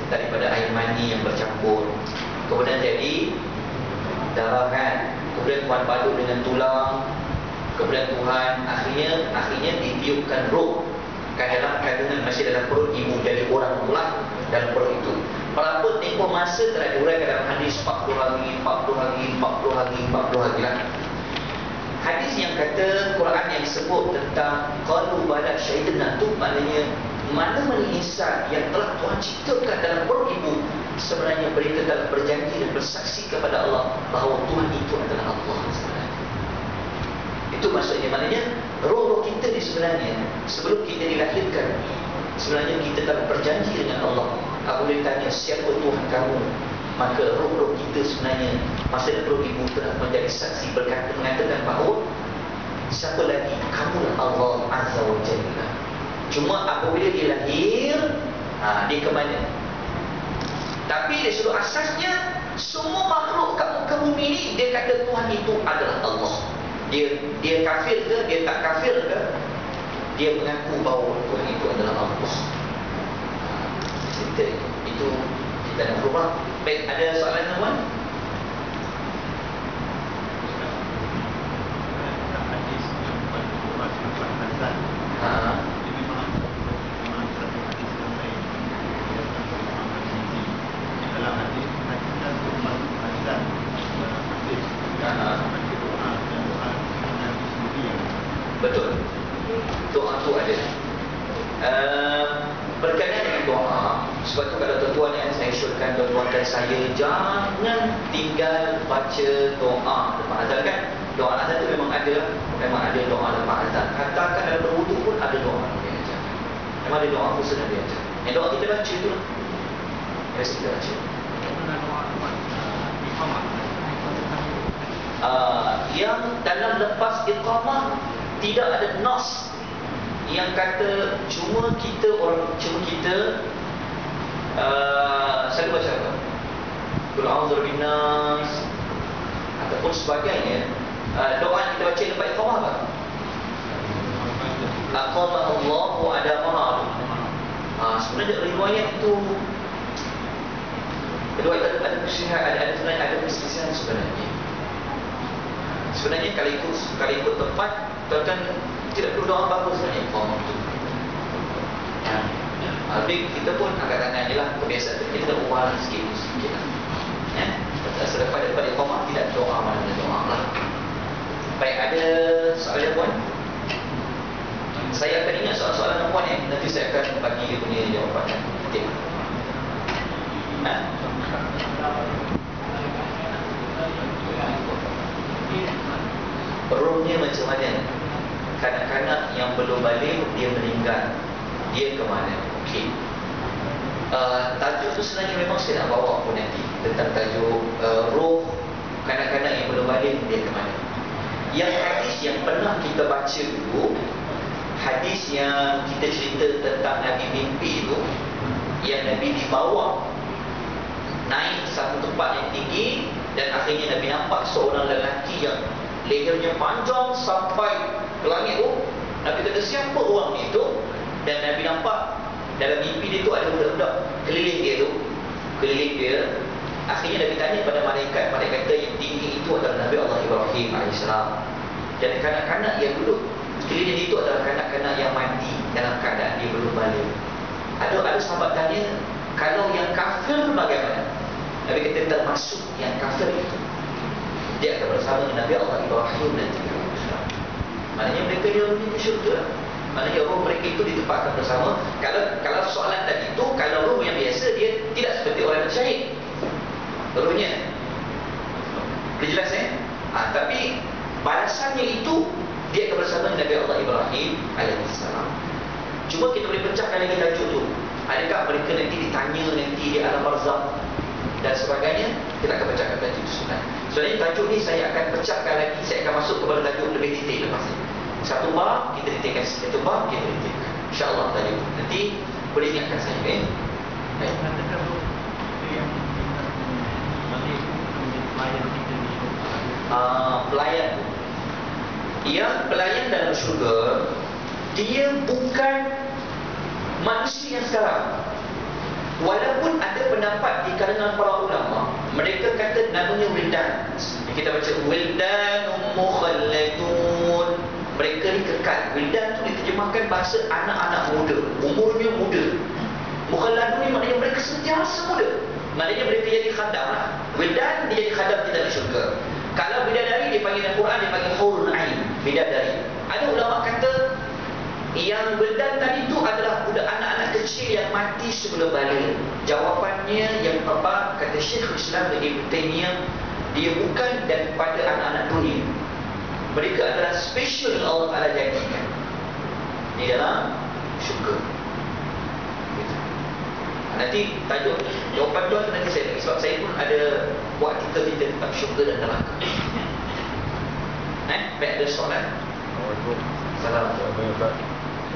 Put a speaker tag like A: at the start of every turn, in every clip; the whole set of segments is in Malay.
A: daripada air mani yang bercampur, kemudian jadi darah kan, kemudian Tuhan padu dengan tulang, kemudian Tuhan akhirnya ditiupkan roh dalam kandungan, masih dalam perut ibu, jadi orang pula dalam perut itu. Walaupun tempoh masa telah diuraikan dalam hadis 40 hari lah. Hadis yang kata Quran yang sebut tentang qalu bala syahidna tu, maknanya mana-mana insan yang telah Tuhan ciptakan dalam perut ibu, sebenarnya mereka telah berjanji dan bersaksi kepada Allah bahawa Tuhan itu adalah Allah sebenarnya. Itu maksudnya, maknanya roh-roh kita ni sebenarnya sebelum kita dilahirkan, sebenarnya kita telah berjanji dengan Allah. Aku boleh tanya siapa Tuhan kamu, maka roh-roh kita sebenarnya masa dalam perut ibu telah menjadi saksi, mengatakan bahawa siapa lagi, kamulah Allah Azza wa Jalla. Cuma apabila dia lahir, dia ke mana? Tapi dari sudut asasnya, semua makhluk kat muka bumi ni, dia kata Tuhan itu adalah Allah. Dia kafir ke, dia tak kafir ke, dia mengaku bahawa Tuhan itu adalah Allah. Itu kita nak berubah. Baik, ada soalan tuan? Betul. Doa tu ada. Berkaitan dengan doa, sebab tu kalau tuan-tuan yang saya syorkan tuan-tuan dan saya, jangan tinggal baca doa lepas azan kan. Doa azan tu memang ada doa lepas azan. Katakan dalam berwudu pun ada doa dia ajar. Memang ada doa khusus dia ajar. Yang doa kita baca tu lah. Biasa kita baca. Yang dalam lepas iqamah tidak ada nas yang kata cuma kita selalu baca apa? Qul a'udzu binnas ataupun sebagainya. Doa yang kita baca lepas iqamah apa? Aqama Allahu adamaha. Sebenarnya riwayat itu riwayat ada perselisihan sebenarnya. Sebenarnya kalau ikut tempat, tuan-tuan tidak perlu doa apa-apa sebenarnya iqamah itu. Tapi kita pun angkat tangan je lah, kebiasaan kita nak ubah sikit lah. Selepas daripada iqamah tidak doa, mana doa lah. Baik, ada soalan puan? Saya akan ingat soalan puan nanti saya akan bagi dia punya jawapan. Okay. Rohnya macam mana? Kanak-kanak yang belum balik, dia meninggal, dia ke mana? Okey. Tajuk tu sebenarnya memang saya nak bawa pun nanti, tentang tajuk roh kanak-kanak yang belum balik, dia ke mana. Yang hadis yang pernah kita baca dulu, hadis yang kita cerita tentang Nabi mimpi itu, yang Nabi dibawa naik satu tempat yang tinggi, dan akhirnya Nabi nampak seorang lelaki yang lehernya panjang sampai ke langit tu. Nabi kata siapa orang itu, dan Nabi nampak dalam mimpi dia tu ada budak-budak keliling dia. Akhirnya Nabi tanya pada malaikat yang tinggi itu adalah Nabi Allah Ibrahim AS, dan kanak-kanak yang duduk keliling itu adalah kanak-kanak yang mati dalam keadaan dia belum balik. Ada sahabat tanya, kalau yang kafir bagaimana? Nabi kata termasuk yang kafir itu, dia akan bersama dengan Nabi Allah Ibrahim nanti. Maknanya mereka dia menuju syurga. Maknanya roh mereka itu ditempatkan bersama. Kalau soalan tadi itu, kalau roh yang biasa, dia tidak seperti orang yang syahid rohnya. Boleh jelas tapi balasannya itu dia akan bersama dengan Nabi Allah Ibrahim AS. Cuma kita boleh pecahkan lagi tajuk tu. Adakah mereka nanti ditanya nanti di alam barzakh dan sebagainya? Kita akan pecahkan tajuk itu sebenarnya. Sebenarnya tajuk ni saya akan pecahkan lagi, saya akan masuk kepada tajuk lebih detail lepas ni. Satu bab kita detailkan, satu bab kita detailkan, InsyaAllah tajuk nanti boleh ingatkan saya. Baik. Pelayan. Yang pelayan dalam syurga, dia bukan manusia yang sekarang. Walaupun pendapat di kalangan para ulama, mereka kata namanya wildan. Kita baca wildanum mukhalladun. Mereka ni kekal. Wildan tu diterjemahkan bahasa anak-anak muda, umurnya muda. Mukhalladun ni maknanya mereka sentiasa muda. Maknanya mereka jadi khadam lah. Wildan dia jadi khadam kita di syurga. Kalau bidadari dia panggil Al-Quran, dia panggil hurun ain, bidadari. Ada ulama kata yang wildan tadi itu adalah budak anak-anak kecil yang mati sebelum balik. Jawapannya yang apa kata Syekh Islam Ibn Taimiyah, dia bukan daripada anak-anak dunia. Mereka adalah special yang Allah Ta'ala janjikan di dalam syurga. Nanti tajuk jawapan tuan nanti saya bagi, sebab saya pun ada buat artikel tentang syurga dan neraka. Baik, ada soalan?
B: Assalamualaikum.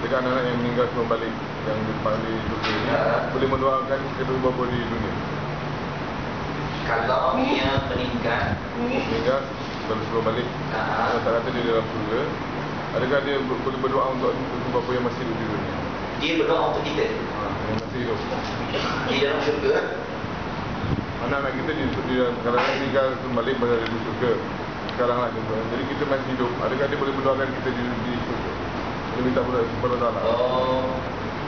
B: Adakah anak-anak yang meninggal sebelum balik, yang dipanggil syurga ini, boleh mendoakan kedua bapa di dunia?
A: Kalau yang meninggal
B: sebelum balik, Allah kata dia dalam syurga, adakah dia boleh berdoa untuk kedua bapa yang masih hidup di dunia?
A: Dia berdoa untuk kita
B: yang masih hidup
A: di dalam syurga.
B: Anak-anak kita di dalam, kalau meninggal sebelum balik berada di syurga sekarang lah contoh. Jadi kita masih hidup, adakah dia boleh berdoakan kita di syurga? Boleh minta berdoa lah.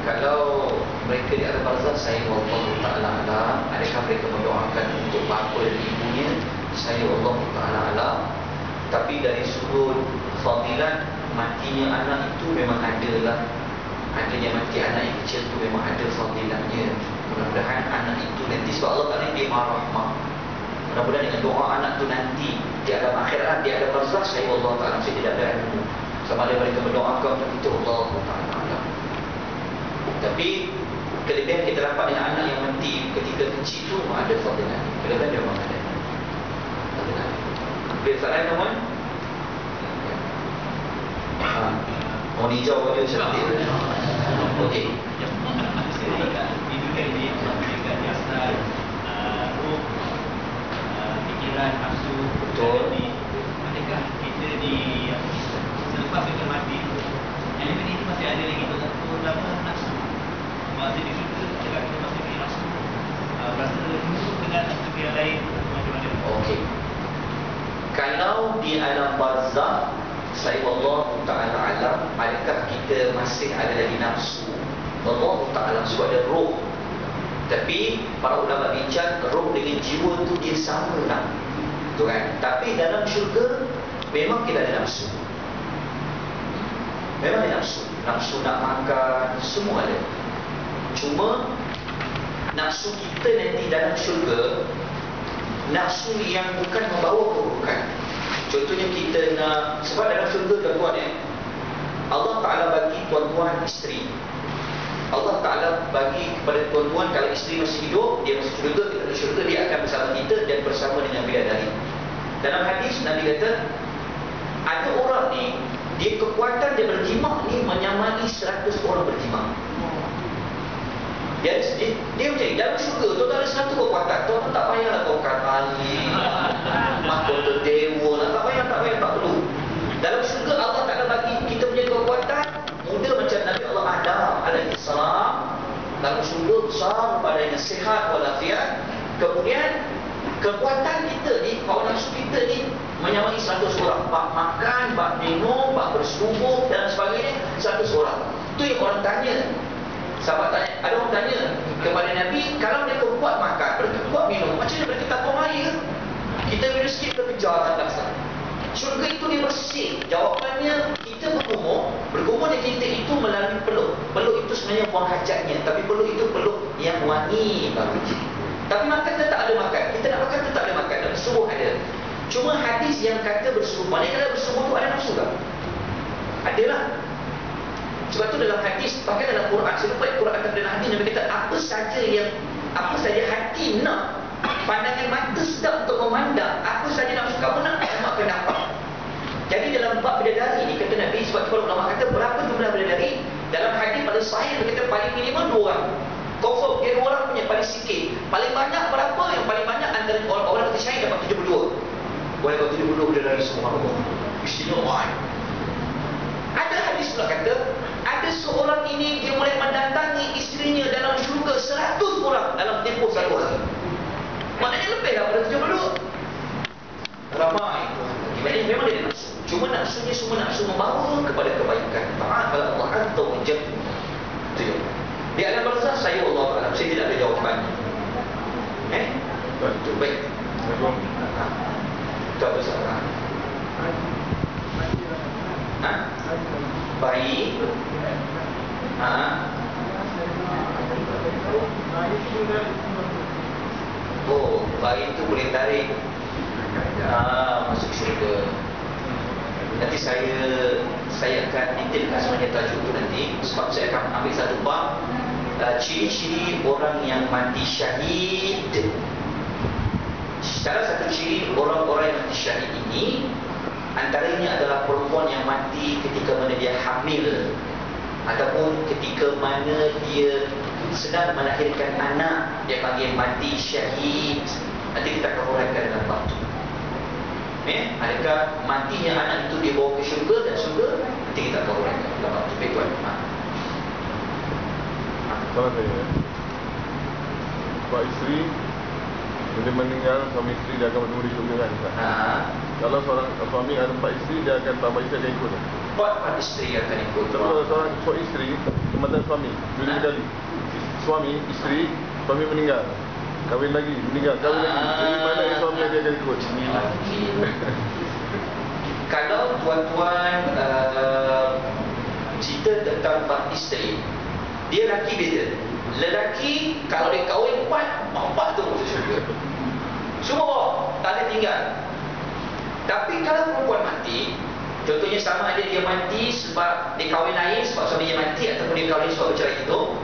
A: Kalau mereka di alam barzakh, saya Allah Ta'ala alam. Adakah mereka mendoakan untuk bapa dan ibunya? Saya Allah Ta'ala alam. Tapi dari sudut fadilat, matinya anak itu memang adalah, adanya mati anak yang kecil itu memang ada fadilatnya. Mudah-mudahan anak itu nanti, sebab Allah Ta'ala dia maha rahmah, mudah-mudahan dengan doa anak itu nanti di alam akhirat, di alam barzakh, saya Allah Ta'ala saya tidak ada ilmu sama ada mereka berdoakan untuk itu, Allah Ta'ala. Tapi kelebihan kita dapat dengan anak yang mati ketika kecil itu ada fadilat. Kelebihan dia memang ada fadilat. Baik, soalan teman? Mau dijawab dia cantik. Okey.
C: Di dunia ini mereka biasa roh, fikiran, nafsu.
A: Betul.
C: Adakah kita di selepas kita mati, elemen ini masih ada lagi terutama nafsu? Masih di situ, adakah kita masih punya nafsu? Rasa rindu dengan nafsu yang lain macam mana?
A: Okey. Kalau di alam barzakh, saya Allah Ta'ala alam, adakah kita masih ada lagi nafsu? Allah Ta'ala sebab ada roh. Tapi para ulama bincang roh dengan jiwa tu dia sama lah, tu kan? Tapi dalam syurga memang kita ada nafsu. Memang ada nafsu. Nafsu nak makan, semua ada. Cuma nafsu kita nanti dalam syurga, nafsu yang bukan membawa keburukan. Contohnya kita nak, sebab dalam syurga tuan-tuan Allah Ta'ala bagi tuan-tuan isteri. Allah Ta'ala bagi kepada tuan-tuan, kalau isteri masih hidup, dia masih syurga, kita di syurga, dia akan bersama kita dan bersama dengan bidadari. Dalam hadis Nabi kata, ada orang ni, dia kekuatan dia berjima ni menyamai 100 orang berjima. Dia macam ni, dalam syurga tu ada 100 kekuatan. Tuan tak payahlah kau kali mahkota dewa lah, tak payah, tak perlu. Dalam syurga Allah Ta'ala bagi kita punya kekuatan muda macam Nabi Allah Adam alaihissalam. Dalam syurga besar badannya, sihat walafiat. Kemudian kekuatan kita ni, hawa nafsu kita ni menyamai 100 orang. Bak makan, bak minum, bak bersetubuh dan sebagainya, 100 orang. Itu yang orang tanya. Sahabat tanya, ada orang tanya kepada Nabi, kalau mereka buat makan, mereka buat minum, macam mana mereka tapung air? Kita minum sikit terkejar tak dasar. Syurga itu dia bersih. Jawapannya, kita bergumul dengan kita itu melalui peluk. Peluk itu sebenarnya buang hajatnya, tapi peluk itu peluk yang wangi baru. Tapi makan tetap ada makan. Kita nak makan tetap ada makan. Dan berseruh ada. Cuma hadis yang kata berseruh, maknanya kalau berseruh itu ada nafsu tak? Adalah. Sebab tu dalam hadis, bahkan dalam Quran, saya lupa Quran atau dalam hadis, Nabi kata apa saja hati nak, pandangan mata sedap untuk memandang, apa saja nafsu kamu nak, kamu akan dapat. Jadi dalam bab bidadari ni, kata Nabi, sebab tu ulama kata berapa jumlah bidadari? Dalam hadis paling sahih, dia kata paling minimum 2 orang. Confirm dia 2 orang punya paling sikit. Paling banyak berapa? Yang paling banyak antara orang mati syahid dapat 72. Boleh kau 72 bidadari semua Allah. Istimewa. Ada hadis pula kata, ada seorang ini dia mulai mendatangi isterinya dalam syurga 100 orang dalam tempoh satu lagi. Maknanya lebih daripada 70. Ramai. Maknanya memang dia nafsu. Cuma nafsunya semua nafsu membawa kepada kebaikan. Taat kepada Allah Azza wa Jalla. Itu je. Di alam barzakh saya Allah Taala, saya tidak ada jawapan. Itu baik. Tak bersalah. Baik. Oh, baik itu boleh tarik masuk syurga. Nanti saya akan detailkan sebenarnya tajuk itu nanti, sebab saya akan ambil satu bab ciri-ciri orang yang mati syahid. Salah satu ciri orang-orang yang mati syahid ini, antaranya adalah perempuan yang mati ketika mana dia hamil, ataupun ketika mana dia sedang melahirkan anak, dia panggil mati syahid. Nanti kita akan uraikan dalam bab itu. Adakah matinya anak itu dibawa ke syurga dan syurga? Nanti kita akan uraikan dalam bab itu. Baik tuan.
B: Salah saya. Pak isteri bila meninggal, suami isteri dia akan bertemu di syurga kan? Kalau seorang suami ada 4 isteri, dia akan tambah isteri akan ikut.
A: 4 isteri akan ikut.
B: Kalau seorang isteri, kematian suami, dua kali. Suami, isteri, suami meninggal, kahwin lagi, meninggal, kahwin lagi. Jadi mana yang suami dia akan ikut?
A: Kalau tuan-tuan cerita tentang 4 isteri, dia lelaki beza. Lelaki kalau dia kahwin 4 tu masuk syurga. Semua bawa, tak ada tinggal. Tapi kalau perempuan mati, contohnya sama ada dia mati sebab dia kahwin lain sebab suaminya mati, ataupun dia kahwin sebab bercerai itu,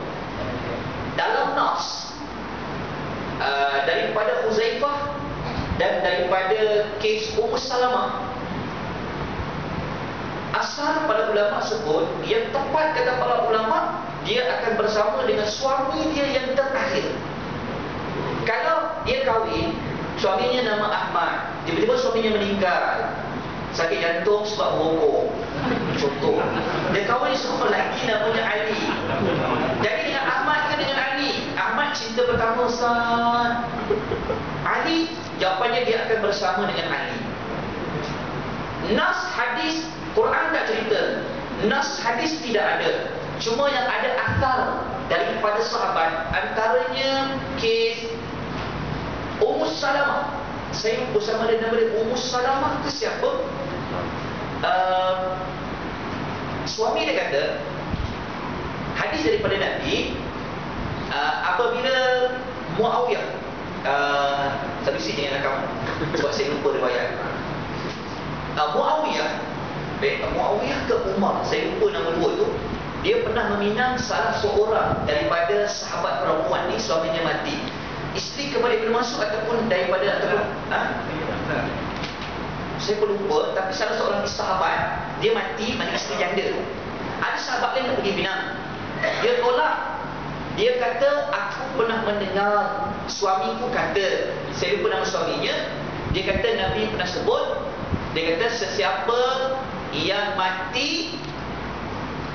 A: dalam nas daripada Huzaifah dan daripada kes Salamah, asal pada ulama sebut, dia tepat kata para ulama, dia akan bersama dengan suami dia yang terakhir. Kalau dia kahwin, suaminya nama Ahmad, tiba-tiba suaminya meninggal, sakit jantung sebab merokok, contoh. Dia kahwin seorang lagi namanya Ali. Jadi dengan Ahmad ke dengan Ali? Ahmad cinta pertama Ustaz. Ali, jawapannya dia akan bersama dengan Ali. Nas hadis Quran tak cerita, nas hadis tidak ada. Cuma yang ada athar daripada sahabat, antaranya kes Salamah. Saya bersama dia nama dia Salamah ke siapa? Suami dia kata, hadis daripada Nabi, apabila Muawiyah, satu sini yang rakam sebab saya lupa riwayat. Muawiyah ke Umar, saya lupa nama dua tu. Dia pernah meminang salah seorang daripada sahabat perempuan ni, suaminya mati. Isteri kembali belum masuk ataupun daripada saya pun lupa, tapi salah seorang sahabat dia mati, mana isteri janda. Ada sahabat lain nak pergi pinang, dia tolak. Dia kata, aku pernah mendengar suamiku kata, saya lupa nama suaminya, dia kata Nabi pernah sebut, dia kata sesiapa yang mati,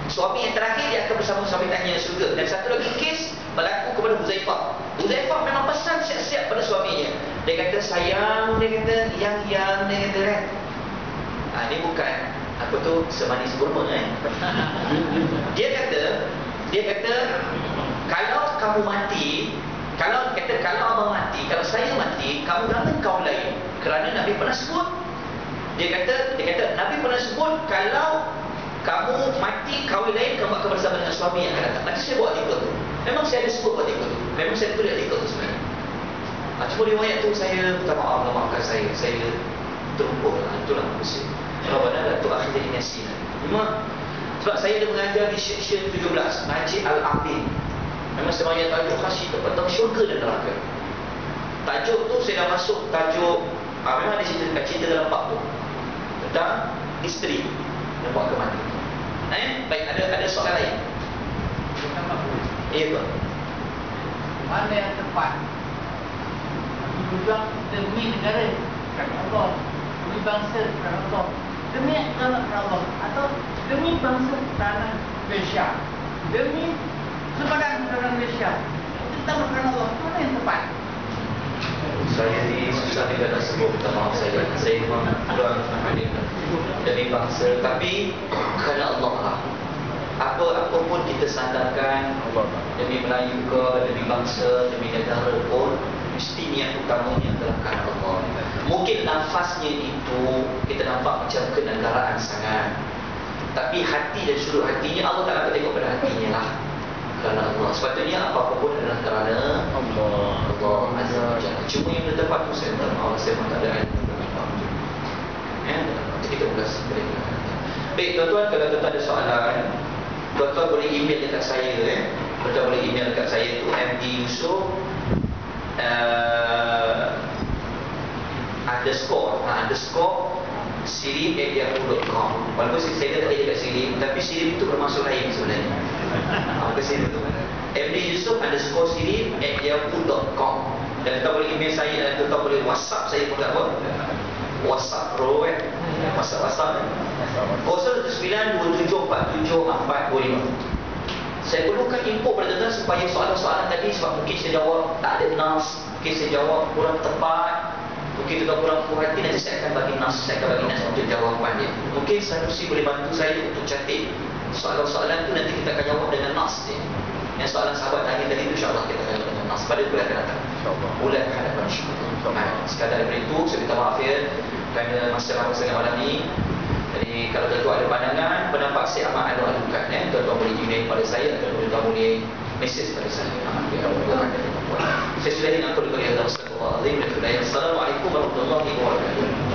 A: suami yang terakhir dia akan bersama suami tanya syurga. Dan satu lagi kes berlaku kepada Huzaifah. Huzaifah memang pesan siap-siap pada suaminya. Dia kata sayang, dia kata yang dia kata kan. Ini bukan apa tu semanis kurma Dia kata kalau kamu mati, kalau abang mati, kalau saya mati, kamu jangan kaum lain. Kerana Nabi pernah sebut. Dia kata Nabi pernah sebut kalau kamu mati, kahwin lain, kamu akan bersama dengan suami yang akan datang. Nanti saya buat artikel tu. Memang saya ada sebut buat artikel tu. Memang saya tulis artikel tu sebenarnya. Cuma riwayat tu saya minta maaf, maafkan saya terlupa lah. Itulah maksud. Rabbana la tu'akhidhna in nasina. Cuma sebab saya ada mengajar di Syekh 17 Najib Al-Aqil. Memang semuanya tajuk khas itu tentang syurga dan neraka. Tajuk tu saya dah masuk tajuk memang ada cerita dalam bab tu tentang isteri yang buat kematian. Baik, ada soalan lain? Iya tuan.
D: Mana yang tepat? Berjuang demi negara kerana Allah, demi bangsa kerana Allah, demi agama kerana Allah, atau demi bangsa tanah Malaysia, demi sepadan kerana Malaysia, kita kerana Allah. Mana yang tepat?
A: depan. Saya ni susah juga nak sebut, minta maaf saya memang kurang alim demi bangsa. Tapi kerana Allah lah, apa pun kita sandarkan demi Melayu ke, demi bangsa, demi negara pun, mesti niat utamanya adalah kerana Allah. Mungkin nafasnya itu kita nampak macam kenegaraan sangat, tapi hati dan sudut hatinya Allah tak akan tengok pada hatinya lah, kerana Allah. Sepatutnya apa-apa pun adalah kerana Allah Azza wa Jalla. Cuma yang bertempat tu saya minta maaf, saya memang tak ada ayat nanti kita ulas mereka. Baik tuan-tuan, kalau tuan-tuan ada soalan, tuan-tuan boleh email dekat saya. Tuan-tuan boleh email dekat saya tu MD Yusof underscore sirim@yahoo.com. Walaupun saya tak ada dekat sirim, tapi sirim itu bermaksud lain sebenarnya. Ke sirim tu MD Yusof underscore sirim@yahoo.com. Dan tuan boleh email saya, dan tuan boleh WhatsApp saya pun tak apa. WhatsApp Pro WhatsApp 01927474425. Saya perlukan info pada tuan supaya soalan-soalan tadi, sebab mungkin saya jawab tak ada nas, mungkin saya jawab kurang tepat, mungkin tuan kurang puas hati, nanti saya akan bagi nas untuk jawapan dia. Mungkin Sanusi boleh bantu saya untuk catat soalan-soalan tu, nanti kita akan jawab dengan nas dia. Yang soalan sahabat tanya tadi tu, insyaAllah kita akan jawab dengan nas pada bulan akan datang, bulan hadapan insyaAllah. Sekadar daripada itu, saya minta maaf kerana masa lama sangat malam ni. Jadi kalau tuan-tuan ada pandangan, pendapat saya amat alu-alukan, tuan-tuan boleh email pada saya, atau tuan-tuan boleh mesej pada saya. Saya sudahi nak perlu kalian. Assalamualaikum warahmatullahi wabarakatuh.